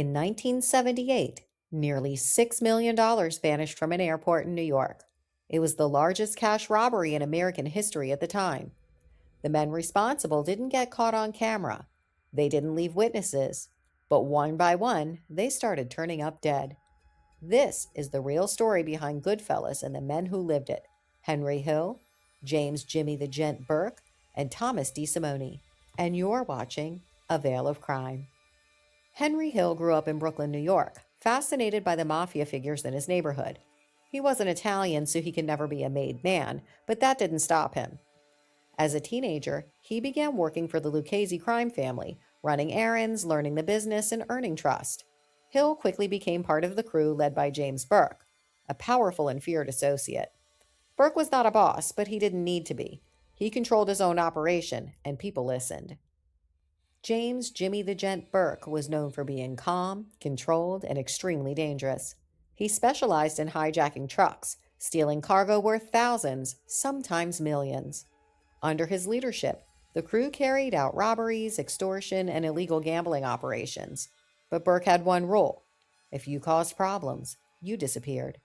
In 1978, nearly $6 million vanished from an airport in New York. It was the largest cash robbery in American history at the time. The men responsible didn't get caught on camera. They didn't leave witnesses. But one by one, they started turning up dead. This is the real story behind Goodfellas and the men who lived it: Henry Hill, James Jimmy the Gent Burke, and Thomas DeSimone. And you're watching A Veil of Crime. Henry Hill grew up in Brooklyn, New York, fascinated by the Mafia figures in his neighborhood. He wasn't Italian, so he could never be a made man, but that didn't stop him. As a teenager, he began working for the Lucchese crime family, running errands, learning the business, and earning trust. Hill quickly became part of the crew led by James Burke, a powerful and feared associate. Burke was not a boss, but he didn't need to be. He controlled his own operation, and people listened. James Jimmy the Gent Burke was known for being calm, controlled, and extremely dangerous. He specialized in hijacking trucks, stealing cargo worth thousands, sometimes millions. Under his leadership, the crew carried out robberies, extortion, and illegal gambling operations. But Burke had one rule: if you caused problems, you disappeared.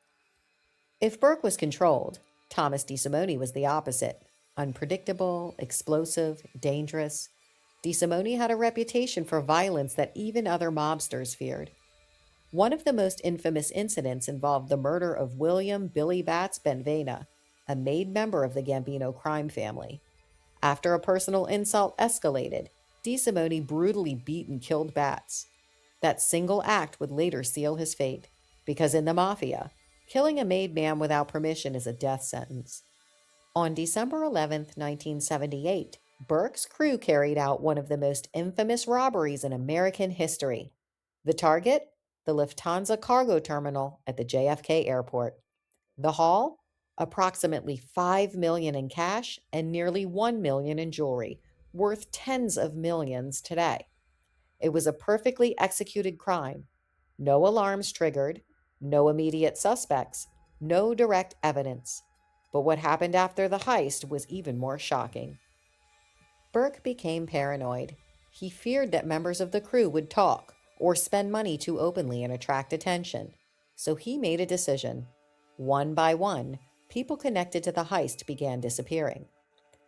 If Burke was controlled, Thomas DeSimone was the opposite: unpredictable, explosive, dangerous. DeSimone had a reputation for violence that even other mobsters feared. One of the most infamous incidents involved the murder of William "Billy Bats" Benvena, a made member of the Gambino crime family. After a personal insult escalated, DeSimone brutally beat and killed Bats. That single act would later seal his fate, because in the Mafia, killing a made man without permission is a death sentence. On December 11, 1978, Burke's crew carried out one of the most infamous robberies in American history. The target? The Lufthansa cargo terminal at the JFK Airport. The haul? Approximately $5 million in cash and nearly $1 million in jewelry, worth tens of millions today. It was a perfectly executed crime. No alarms triggered, no immediate suspects, no direct evidence. But what happened after the heist was even more shocking. Burke became paranoid. He feared that members of the crew would talk or spend money too openly and attract attention. So he made a decision. One by one, people connected to the heist began disappearing.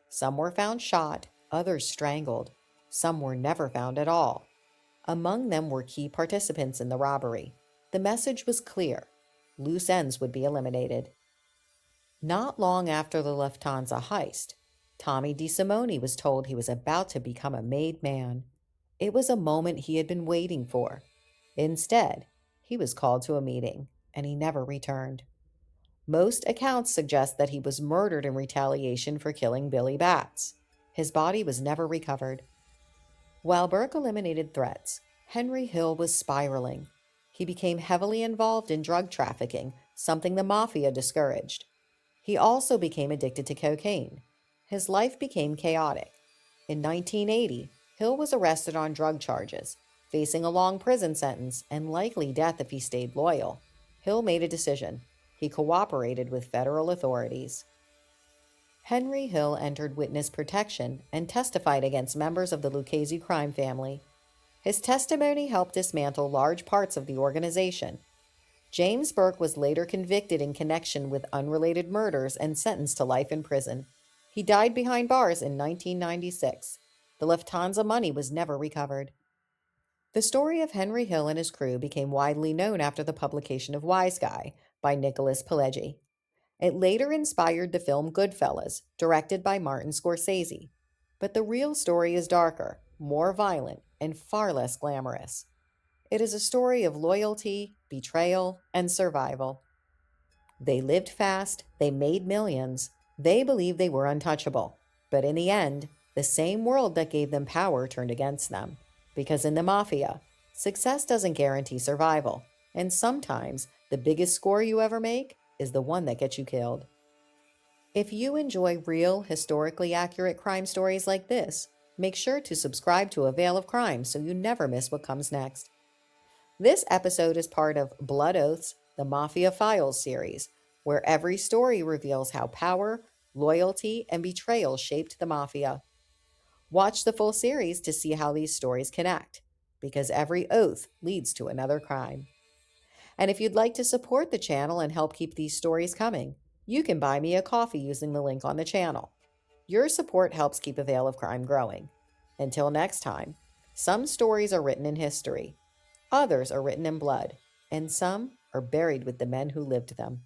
Some were found shot, others strangled. Some were never found at all. Among them were key participants in the robbery. The message was clear: loose ends would be eliminated. Not long after the Lufthansa heist, Tommy DeSimone was told he was about to become a made man. It was a moment he had been waiting for. Instead, he was called to a meeting, and he never returned. Most accounts suggest that he was murdered in retaliation for killing Billy Bats. His body was never recovered. While Burke eliminated threats, Henry Hill was spiraling. He became heavily involved in drug trafficking, something the Mafia discouraged. He also became addicted to cocaine. His life became chaotic. In 1980, Hill was arrested on drug charges, facing a long prison sentence and likely death if he stayed loyal. Hill made a decision. He cooperated with federal authorities. Henry Hill entered witness protection and testified against members of the Lucchese crime family. His testimony helped dismantle large parts of the organization. James Burke was later convicted in connection with unrelated murders and sentenced to life in prison. He died behind bars in 1996. The Lufthansa money was never recovered. The story of Henry Hill and his crew became widely known after the publication of Wise Guy by Nicholas Pileggi. It later inspired the film Goodfellas, directed by Martin Scorsese. But the real story is darker, more violent, and far less glamorous. It is a story of loyalty, betrayal, and survival. They lived fast, they made millions, they believed they were untouchable. But in the end, the same world that gave them power turned against them. Because in the Mafia, success doesn't guarantee survival, and sometimes the biggest score you ever make is the one that gets you killed. If you enjoy real, historically accurate crime stories like this, make sure to subscribe to A Veil of Crime so you never miss what comes next. This episode is part of Blood Oaths, the Mafia Files series, where every story reveals how power, loyalty, and betrayal shaped the Mafia. Watch the full series to see how these stories connect. because every oath leads to another crime. And if you'd like to support the channel and help keep these stories coming, you can buy me a coffee using the link on the channel. Your support helps keep A Veil of Crime growing. Until next time, some stories are written in history, others are written in blood, and some are buried with the men who lived them.